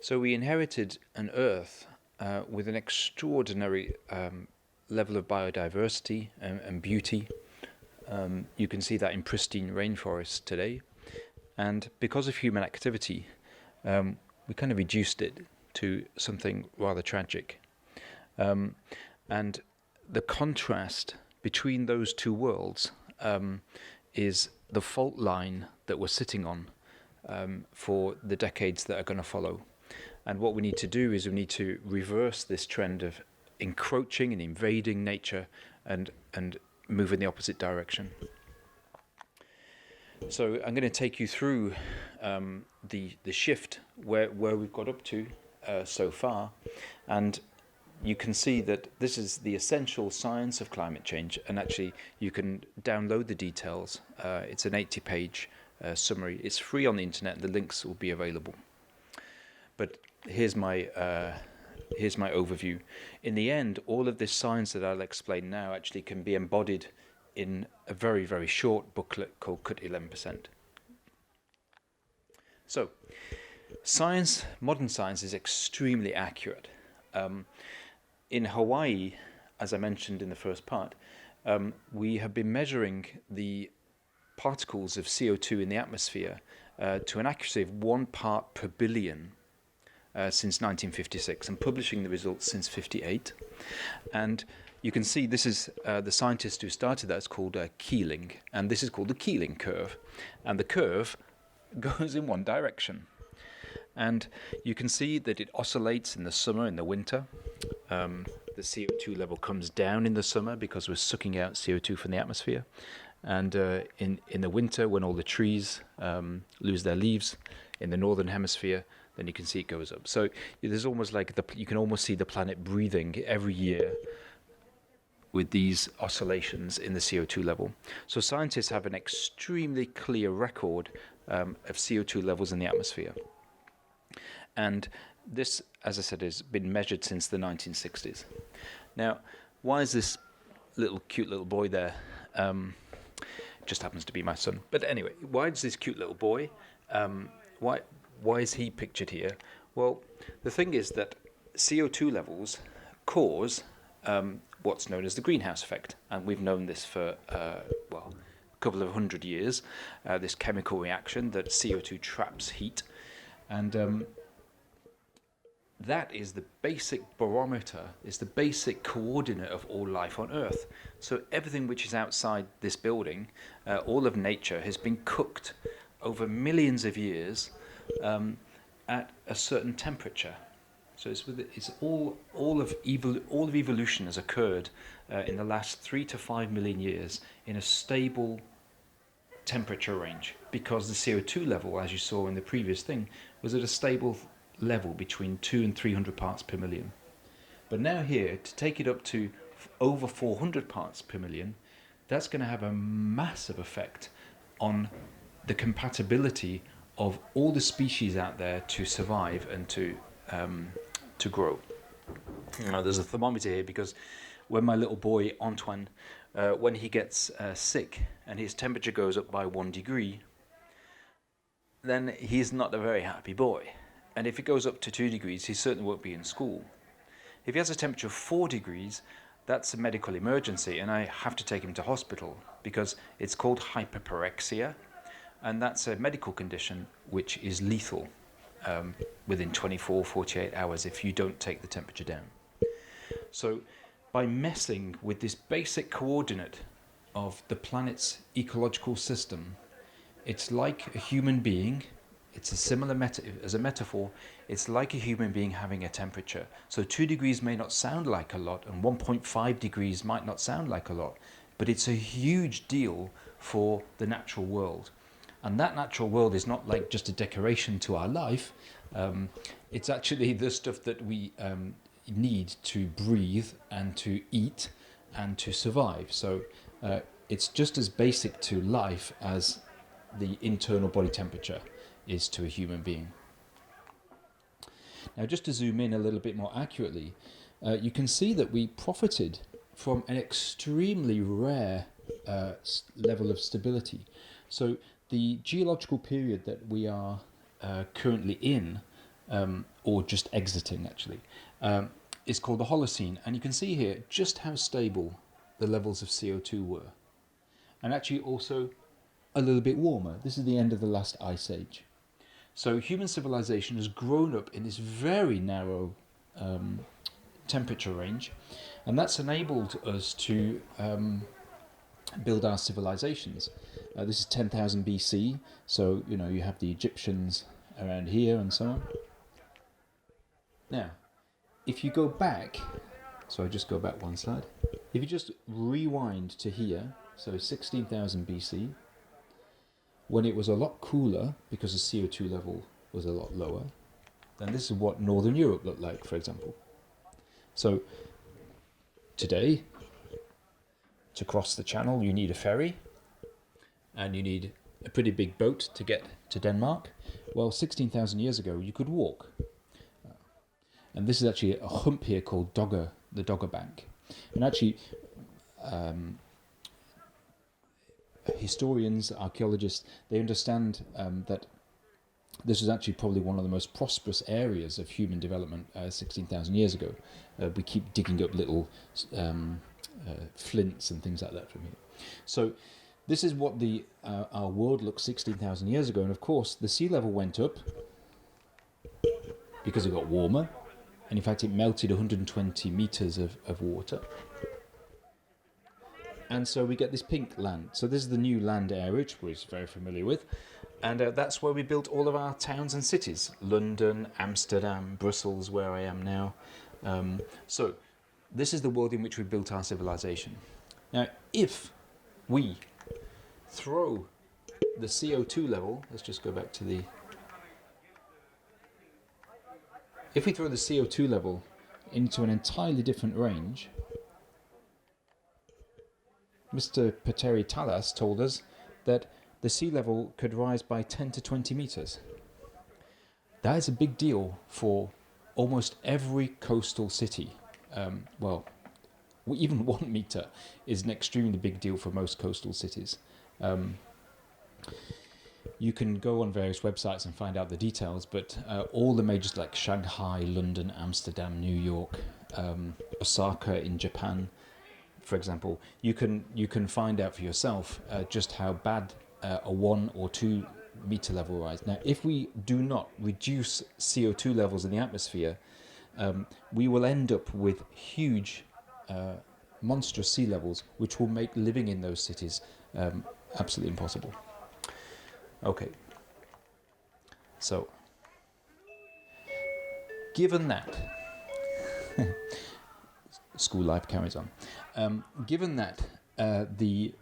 So we inherited an Earth with an extraordinary level of biodiversity and beauty. You can see that in pristine rainforests today. And because of human activity, we kind of reduced it to something rather tragic. And the contrast between those two worlds is the fault line that we're sitting on for the decades that are going to follow. And what we need to do is we need to reverse this trend of encroaching and invading nature and move in the opposite direction. So I'm going to take you through the shift where we've got up to so far, and you can see that this is the essential science of climate change, and actually you can download the details. It's an 80-page summary. It's free on the internet, and the links will be available. But here's my overview. In the end, all of this science that I'll explain now actually can be embodied in a very, very short booklet called Cut 11%. So, science, modern science is extremely accurate. In Hawaii, as I mentioned in the first part, we have been measuring the particles of CO2 in the atmosphere to an accuracy of 1 part per billion since 1956, and publishing the results since 58. And you can see this is the scientist who started that is called Keeling, and this is called the Keeling curve. And the curve goes in one direction. And you can see that it oscillates in the summer, in the winter. The CO2 level comes down in the summer because we're sucking out CO2 from the atmosphere. And in the winter, when all the trees lose their leaves in the northern hemisphere, then you can see it goes up. So there's almost like you can almost see the planet breathing every year with these oscillations in the CO2 level. So scientists have an extremely clear record of CO2 levels in the atmosphere. And this, as I said, has been measured since the 1960s. Now, why is this cute little boy there? Just happens to be my son. But anyway, why is this cute little boy? Why is he pictured here? Well, the thing is that CO2 levels cause what's known as the greenhouse effect. And we've known this for, a couple of 100 years, this chemical reaction that CO2 traps heat. And that is the basic barometer, is the basic coordinate of all life on Earth. So everything which is outside this building, all of nature, has been cooked over millions of years at a certain temperature. So all of evolution has occurred in the last 3 to 5 million years in a stable temperature range, because the CO2 level, as you saw in the previous thing, was at a stable level between 200 and 300 parts per million. But now here, to take it up to over 400 parts per million, that's going to have a massive effect on the compatibility of all the species out there to survive and to grow. Now, there's a thermometer here because when my little boy Antoine, when he gets sick and his temperature goes up by 1 degree, then he's not a very happy boy. And if it goes up to 2 degrees, he certainly won't be in school. If he has a temperature of 4 degrees, that's a medical emergency, and I have to take him to hospital because it's called hyperpyrexia, and that's a medical condition which is lethal within 24, 48 hours if you don't take the temperature down. So by messing with this basic coordinate of the planet's ecological system, it's like a human being. It's a similar as a metaphor. It's like a human being having a temperature. So 2 degrees may not sound like a lot, and 1.5 degrees might not sound like a lot, but it's a huge deal for the natural world. And that natural world is not like just a decoration to our life. It's actually the stuff that we need to breathe and to eat and to survive. So it's just as basic to life as the internal body temperature is to a human being. Now, just to zoom in a little bit more accurately, you can see that we profited from an extremely rare level of stability. So the geological period that we are currently in or just exiting actually, is called the Holocene. And you can see here just how stable the levels of CO2 were. And actually also a little bit warmer. This is the end of the last ice age. So human civilization has grown up in this very narrow temperature range, and that's enabled us to build our civilizations. This is 10,000 BC, so you have the Egyptians around here and so on. Now, if you go back, so I just go back one slide. If you just rewind to here, so 16,000 BC, when it was a lot cooler because the CO2 level was a lot lower, then this is what Northern Europe looked like, for example. So today, to cross the channel, you need a ferry, and you need a pretty big boat to get to Denmark. Well, 16,000 years ago, you could walk. And this is actually a hump here called Dogger, the Dogger Bank. And actually, historians, archaeologists, they understand that this was actually probably one of the most prosperous areas of human development 16,000 years ago. We keep digging up little flints and things like that from here. So this is what our world looked 16,000 years ago. And of course, the sea level went up because it got warmer. And in fact, it melted 120 meters of water. And so we get this pink land. So this is the new land area, which we're very familiar with. And that's where we built all of our towns and cities. London, Amsterdam, Brussels, where I am now. So this is the world in which we built our civilization. Now, if we throw the CO2 level, let's just go back to the... If we throw the CO2 level into an entirely different range, Mr. Petteri Talas told us that the sea level could rise by 10 to 20 meters. That is a big deal for almost every coastal city. Even 1 meter is an extremely big deal for most coastal cities. You can go on various websites and find out the details, but all the majors like Shanghai, London, Amsterdam, New York, Osaka in Japan, for example, you can find out for yourself just how bad a 1 or 2 meter level rise. Now, if we do not reduce CO2 levels in the atmosphere, we will end up with huge, monstrous sea levels, which will make living in those cities absolutely impossible. Okay. So, given that, school life carries on. Given that the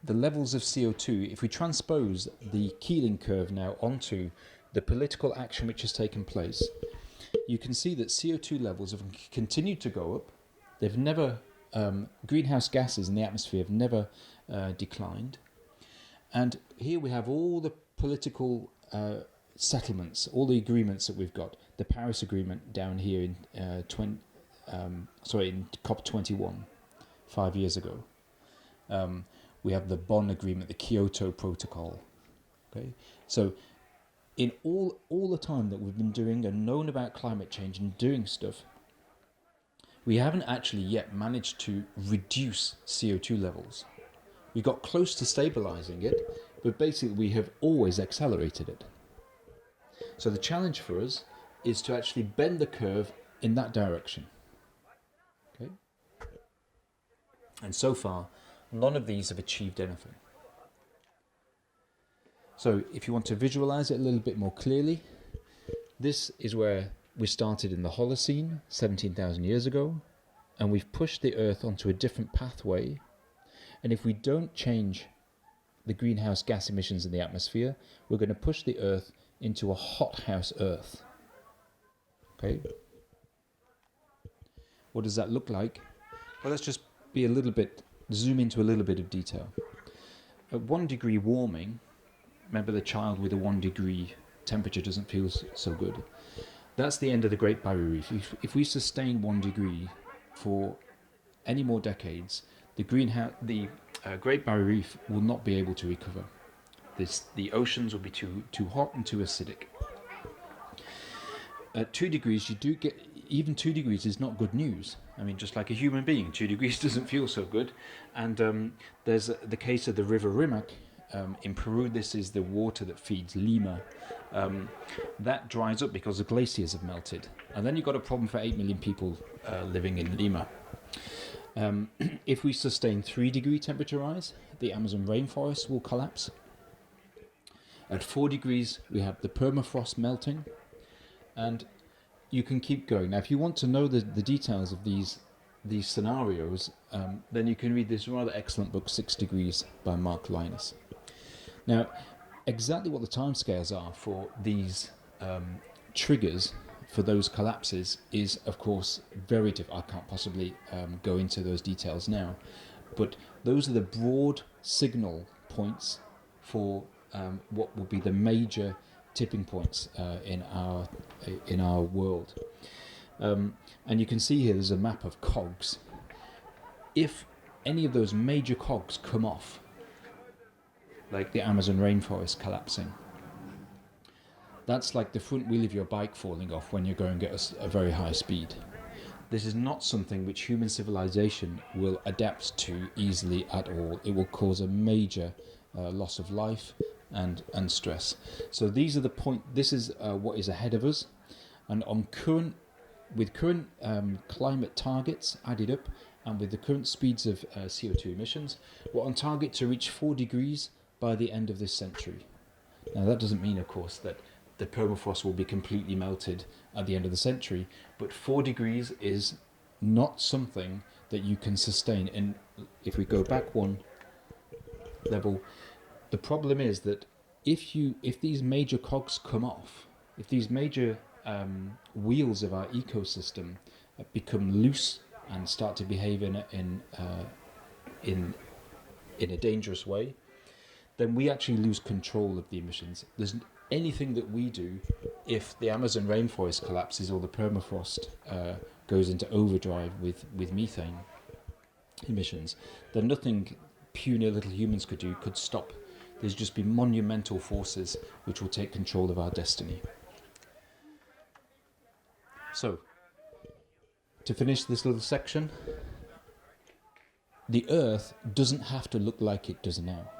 levels of CO2, if we transpose the Keeling curve now onto the political action which has taken place, you can see that CO2 levels have continued to go up. They've never, greenhouse gases in the atmosphere have never declined. And here we have all the political settlements, all the agreements that we've got. The Paris Agreement down here in in COP21, 5 years ago. We have the Bonn Agreement, the Kyoto Protocol. Okay, so in all the time that we've been doing and known about climate change and doing stuff, we haven't actually yet managed to reduce CO2 levels. We got close to stabilizing it, but basically we have always accelerated it. So the challenge for us is to actually bend the curve in that direction. Okay? And so far, none of these have achieved anything. So if you want to visualize it a little bit more clearly, this is where we started in the Holocene 17,000 years ago, and we've pushed the Earth onto a different pathway. And if we don't change the greenhouse gas emissions in the atmosphere, we're going to push the Earth into a hothouse Earth. Okay? What does that look like? Well, let's just zoom into a little bit of detail. At 1 degree warming, remember the child with a 1 degree temperature doesn't feel so good. That's the end of the Great Barrier Reef. If we sustain 1 degree for any more decades, the Great Barrier Reef will not be able to recover. The oceans will be too hot and too acidic. At 2 degrees, you do get, even 2 degrees is not good news. I mean, just like a human being, 2 degrees doesn't feel so good. And there's the case of the River Rimac in Peru. This is the water that feeds Lima. That dries up because the glaciers have melted. And then you've got a problem for 8 million people living in Lima. If we sustain 3 degree temperature rise, the Amazon rainforest will collapse. At 4 degrees, we have the permafrost melting. And you can keep going. Now, if you want to know the details of these scenarios, then you can read this rather excellent book, 6 Degrees by Mark Linus. Now, exactly what the timescales are for these triggers, for those collapses, is, of course, very difficult. I can't possibly go into those details now. But those are the broad signal points for what will be the major tipping points in our world. And you can see here there's a map of cogs. If any of those major cogs come off, like the Amazon rainforest collapsing, that's like the front wheel of your bike falling off when you're going at a very high speed. This is not something which human civilization will adapt to easily at all. It will cause a major loss of life and stress. So these are the point. This is what is ahead of us, and with current climate targets added up, and with the current speeds of CO2 emissions, we're on target to reach 4 degrees by the end of this century. Now that doesn't mean, of course, that the permafrost will be completely melted at the end of the century, but 4 degrees is not something that you can sustain. And if we go back one level, the problem is that if these major cogs come off, if these major wheels of our ecosystem become loose and start to behave in a dangerous way, then we actually lose control of the emissions. There's anything that we do, if the Amazon rainforest collapses or the permafrost goes into overdrive with methane emissions, then nothing puny little humans could stop. There's just be monumental forces which will take control of our destiny. So, to finish this little section, the Earth doesn't have to look like it does now.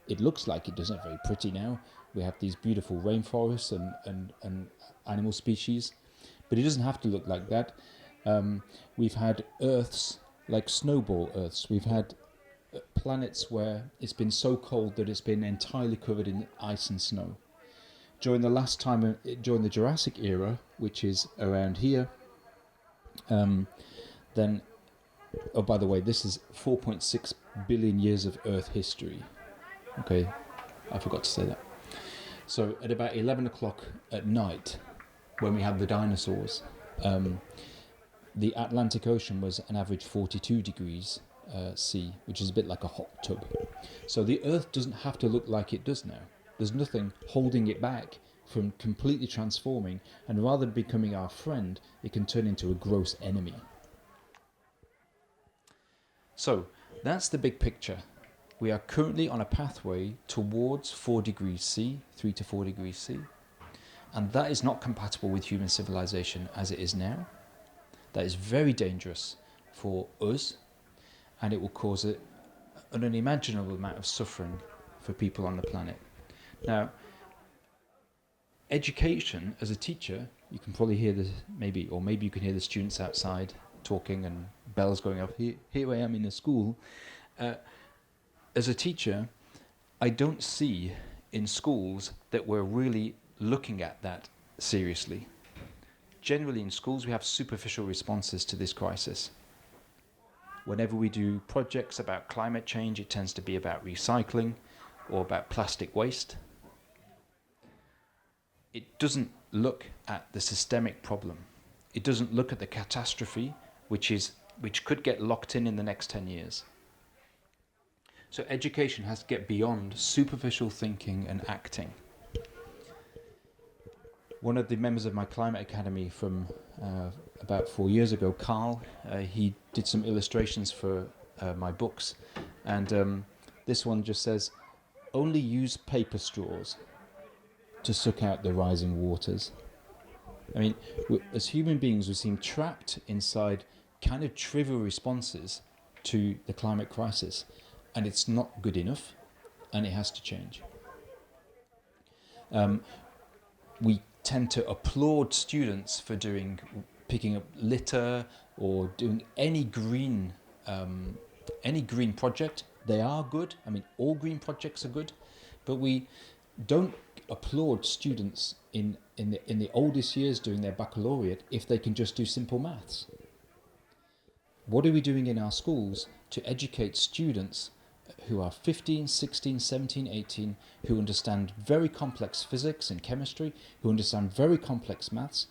It looks like it doesn't, very pretty now. We have these beautiful rainforests and animal species, but it doesn't have to look like that. We've had Earths like snowball Earths. We've had planets where it's been so cold that it's been entirely covered in ice and snow. During the Jurassic era, which is around here, then, oh, by the way, this is 4.6 billion years of Earth history. Okay, I forgot to say that. So at about 11 o'clock at night, when we had the dinosaurs, the Atlantic Ocean was an average 42 degrees C, which is a bit like a hot tub. So the Earth doesn't have to look like it does now. There's nothing holding it back from completely transforming, and rather than becoming our friend, it can turn into a gross enemy. So that's the big picture. We are currently on a pathway towards 4 degrees C, 3 to 4 degrees C, and that is not compatible with human civilization as it is now. That is very dangerous for us, and it will cause an unimaginable amount of suffering for people on the planet. Now, education as a teacher, you can probably hear this, maybe you can hear the students outside talking and bells going off. Here I am in a school. As a teacher, I don't see in schools that we're really looking at that seriously. Generally in schools we have superficial responses to this crisis. Whenever we do projects about climate change, it tends to be about recycling or about plastic waste. It doesn't look at the systemic problem. It doesn't look at the catastrophe which could get locked in the next 10 years. So education has to get beyond superficial thinking and acting. One of the members of my Climate Academy from about 4 years ago, Carl, he did some illustrations for my books, and this one just says, only use paper straws to suck out the rising waters. I mean, as human beings, we seem trapped inside kind of trivial responses to the climate crisis, and it's not good enough, and it has to change. We tend to applaud students for picking up litter or doing any green project. They are good. I mean, all green projects are good, but we don't applaud students in the oldest years doing their baccalaureate if they can just do simple maths. What are we doing in our schools to educate students who are 15, 16, 17, 18, who understand very complex physics and chemistry, who understand very complex maths,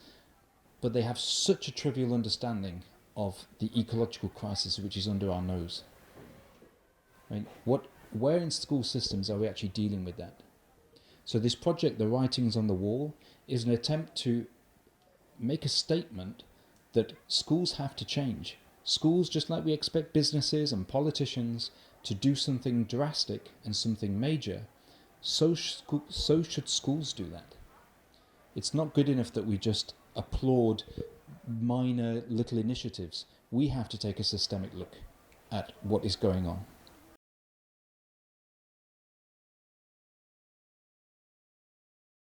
but they have such a trivial understanding of the ecological crisis which is under our nose? I mean, where in school systems are we actually dealing with that? So this project, The Writings on the Wall, is an attempt to make a statement that schools have to change. Schools, just like we expect businesses and politicians to do something drastic and something major, so should schools do that. It's not good enough that we just applaud minor little initiatives. We have to take a systemic look at what is going on.